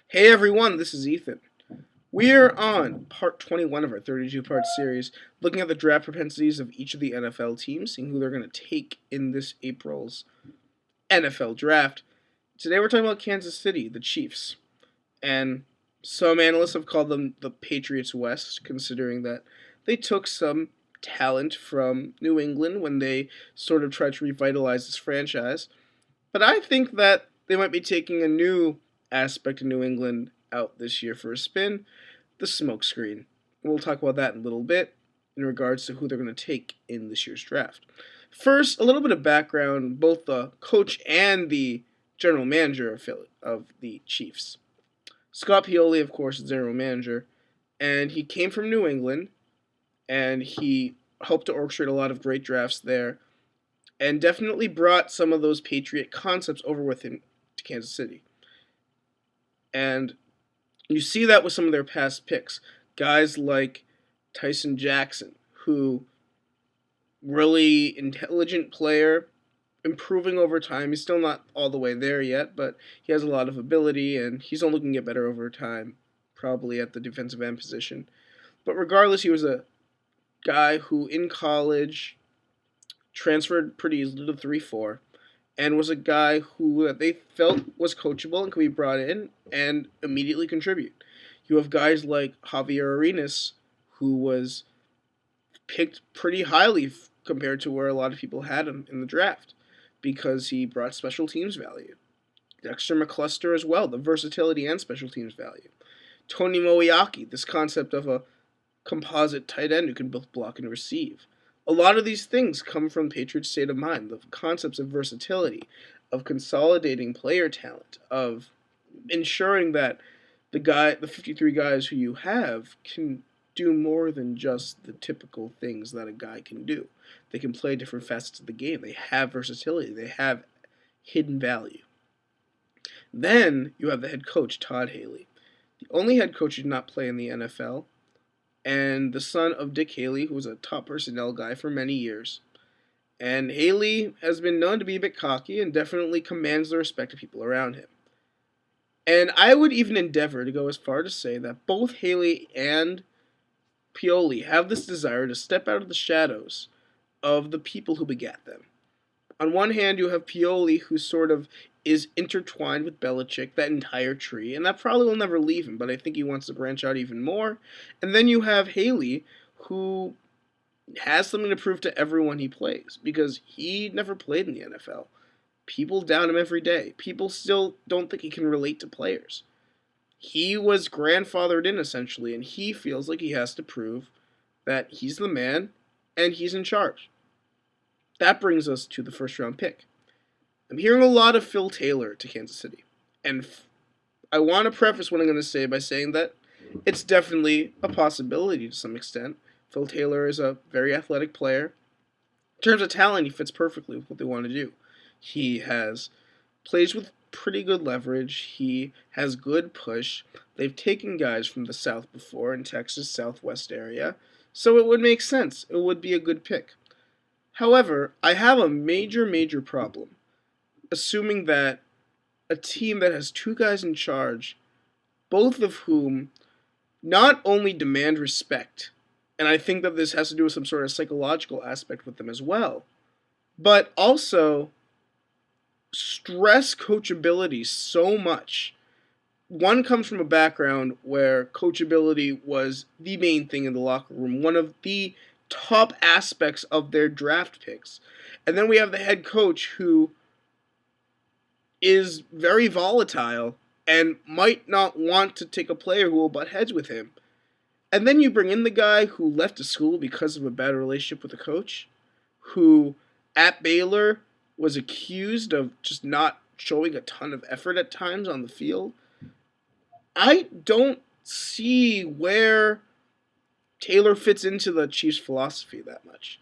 Hey everyone, this is Ethan. We're on part 21 of our 32-part series, looking at the draft propensities of each of the NFL teams, seeing who they're going to take in this April's NFL draft. Today we're talking about Kansas City, the Chiefs. And some analysts have called them the Patriots West, considering that they took some talent from New England when they sort of tried to revitalize this franchise. But I think that they might be taking a new aspect of New England out this year for a spin, the smokescreen. We'll talk about that in a little bit in regards to who they're going to take in this year's draft. First, a little bit of background, both the coach and the general manager of the Chiefs. Scott Pioli, of course, is general manager, and he came from New England, and he helped to orchestrate a lot of great drafts there, and definitely brought some of those Patriot concepts over with him to Kansas City. And you see that with some of their past picks. Guys like Tyson Jackson, who really intelligent player, improving over time. He's still not all the way there yet, but he has a lot of ability, and he's only going to get better over time, probably at the defensive end position. But regardless, he was a guy who in college transferred pretty easily to 3-4 and was a guy who they felt was coachable and could be brought in and immediately contribute. You have guys like Javier Arenas, who was picked pretty highly compared to where a lot of people had him in the draft because he brought special teams value. Dexter McCluster as well, the versatility and special teams value. Tony Moeaki, this concept of a composite tight end who can both block and receive. A lot of these things come from Patriots' state of mind, the concepts of versatility, of consolidating player talent, of ensuring that the 53 guys who you have can do more than just the typical things that a guy can do. They can play different facets of the game. They have versatility. They have hidden value. Then you have the head coach, Todd Haley. The only head coach who did not play in the NFL, and the son of Dick Haley, who was a top personnel guy for many years. And Haley has been known to be a bit cocky and definitely commands the respect of people around him. And I would even endeavor to go as far to say that both Haley and Pioli have this desire to step out of the shadows of the people who begat them. On one hand, you have Pioli, who sort of is intertwined with Belichick, that entire tree, and that probably will never leave him, but I think he wants to branch out even more. And then you have Haley, who has something to prove to everyone he plays, because he never played in the NFL. People doubt him every day. People still don't think he can relate to players. He was grandfathered in, essentially, and he feels like he has to prove that he's the man and he's in charge. That brings us to the first round pick. I'm hearing a lot of Phil Taylor to Kansas City. And I want to preface what I'm going to say by saying that it's definitely a possibility to some extent. Phil Taylor is a very athletic player. In terms of talent, he fits perfectly with what they want to do. He plays with pretty good leverage. He has good push. They've taken guys from the South before in Texas, Southwest area. So it would make sense. It would be a good pick. However, I have a major problem assuming that a team that has two guys in charge, both of whom not only demand respect, and I think that this has to do with some sort of psychological aspect with them as well, but also stress coachability so much. One comes from a background where coachability was the main thing in the locker room, one of the top aspects of their draft picks. And then we have the head coach who is very volatile and might not want to take a player who will butt heads with him. And then you bring in the guy who left a school because of a bad relationship with the coach, who at Baylor was accused of just not showing a ton of effort at times on the field. I don't see where Taylor fits into the Chiefs' philosophy that much.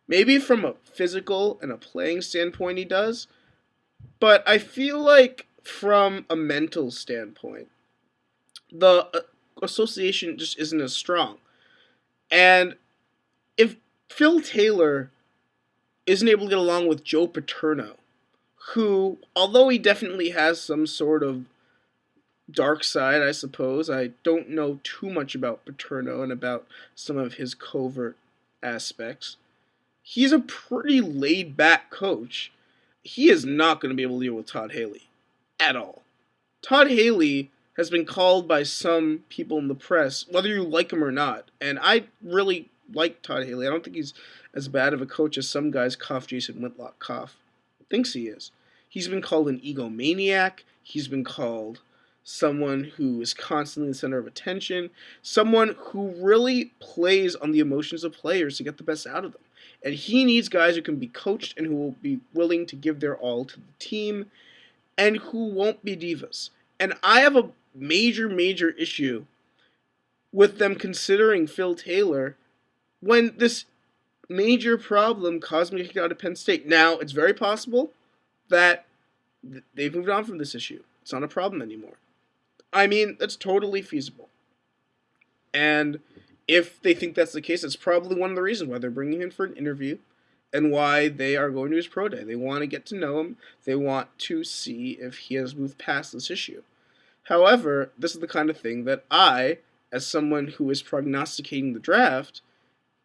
Maybe from a physical and a playing standpoint he does, but I feel like from a mental standpoint, the association just isn't as strong. And if Phil Taylor isn't able to get along with Joe Paterno, who, although he definitely has some sort of dark side, I suppose. I don't know too much about Paterno and about some of his covert aspects. He's a pretty laid back coach. He is not going to be able to deal with Todd Haley at all. Todd Haley has been called by some people in the press, whether you like him or not, and I really like Todd Haley. I don't think he's as bad of a coach as some guys Jason Whitlock thinks he is. He's been called an egomaniac. He's been called someone who is constantly the center of attention, someone who really plays on the emotions of players to get the best out of them. And he needs guys who can be coached and who will be willing to give their all to the team and who won't be divas. And I have a major issue with them considering Phil Taylor when this major problem caused me to kick out of Penn State. Now, it's very possible that they've moved on from this issue. It's not a problem anymore. I mean, that's totally feasible. And if they think that's the case, that's probably one of the reasons why they're bringing him for an interview and why they are going to his pro day. They want to get to know him. They want to see if he has moved past this issue. However, this is the kind of thing that I, as someone who is prognosticating the draft,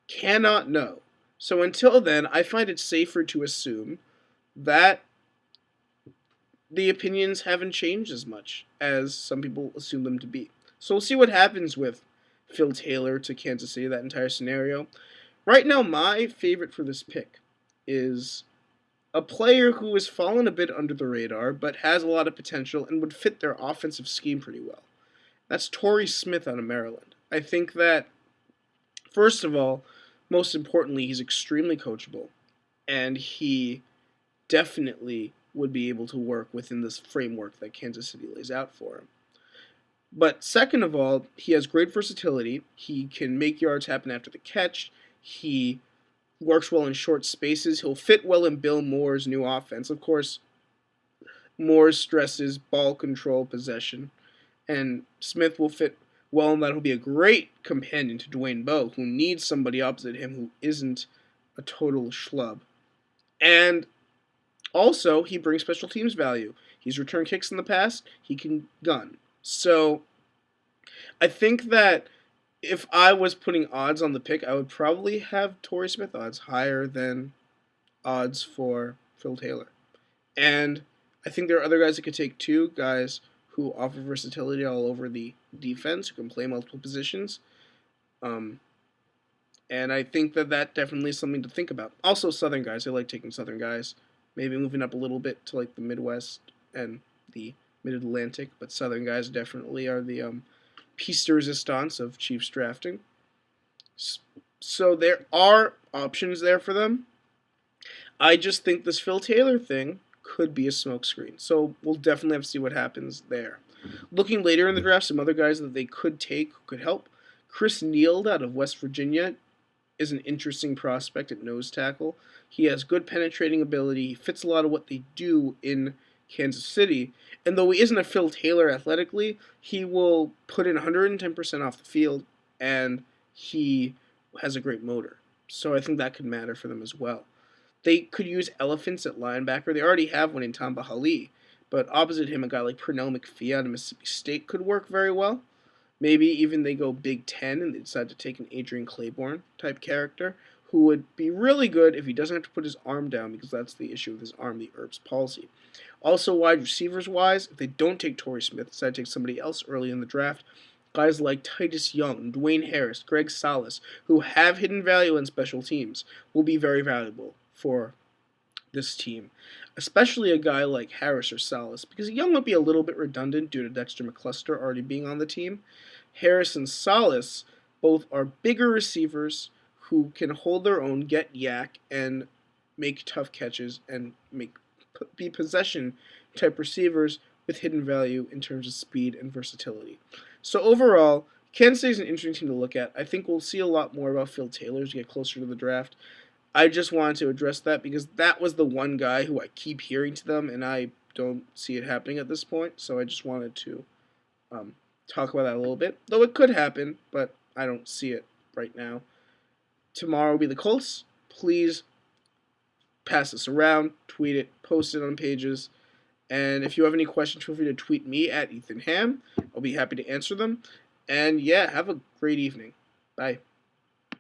cannot know. So until then, I find it safer to assume that the opinions haven't changed as much as some people assume them to be. So we'll see what happens with Phil Taylor to Kansas City, that entire scenario. Right now, my favorite for this pick is a player who has fallen a bit under the radar, but has a lot of potential and would fit their offensive scheme pretty well. That's Torrey Smith out of Maryland. I think that, first of all, most importantly, he's extremely coachable, and he definitely would be able to work within this framework that Kansas City lays out for him. But second of all, he has great versatility. He can make yards happen after the catch. He works well in short spaces. He'll fit well in Bill Moore's new offense. Of course, Moore stresses ball control, possession, and Smith will fit well in that. He'll be a great companion to Dwayne Bowe, who needs somebody opposite him who isn't a total schlub. And also, he brings special teams value. He's returned kicks in the past. He can gun. So, I think that if I was putting odds on the pick, I would probably have Torrey Smith odds higher than odds for Phil Taylor. And I think there are other guys that could take too, guys who offer versatility all over the defense, who can play multiple positions. And I think that definitely is something to think about. Also, Southern guys. I like taking Southern guys. Maybe moving up a little bit to like the Midwest and the Mid-Atlantic, but Southern guys definitely are the piece de resistance of Chiefs drafting. So there are options there for them. I just think this Phil Taylor thing could be a smokescreen. So we'll definitely have to see what happens there. Looking later in the draft, some other guys that they could take who could help. Chris Neal out of West Virginia is an interesting prospect at nose tackle. He has good penetrating ability. He fits a lot of what they do in Kansas City. And though he isn't a Phil Taylor athletically, he will put in 110% off the field, and he has a great motor. So I think that could matter for them as well. They could use elephants at linebacker. They already have one in Tamba Hali, but opposite him, a guy like Pernell McPhee out of Mississippi State could work very well. Maybe even they go Big Ten and they decide to take an Adrian Claiborne type character who would be really good if he doesn't have to put his arm down, because that's the issue with his arm, the Earps policy. Also, wide receivers wise, if they don't take Torrey Smith, decide to take somebody else early in the draft, guys like Titus Young, Dwayne Harris, Greg Salas, who have hidden value in special teams, will be very valuable for this team. Especially a guy like Harris or Salas, because Young might be a little bit redundant due to Dexter McCluster already being on the team. Harris and Salas both are bigger receivers who can hold their own, get yak, and make tough catches and be possession type receivers with hidden value in terms of speed and versatility. So overall, Kansas City is an interesting team to look at. I think we'll see a lot more about Phil Taylor as we get closer to the draft. I just wanted to address that because that was the one guy who I keep hearing to them, and I don't see it happening at this point. So I just wanted to talk about that a little bit. Though it could happen, but I don't see it right now. Tomorrow will be the Colts. Please pass this around, tweet it, post it on pages, And if you have any questions, feel free to tweet me at Ethan Ham. I'll be happy to answer them. And yeah, have a great evening. Bye.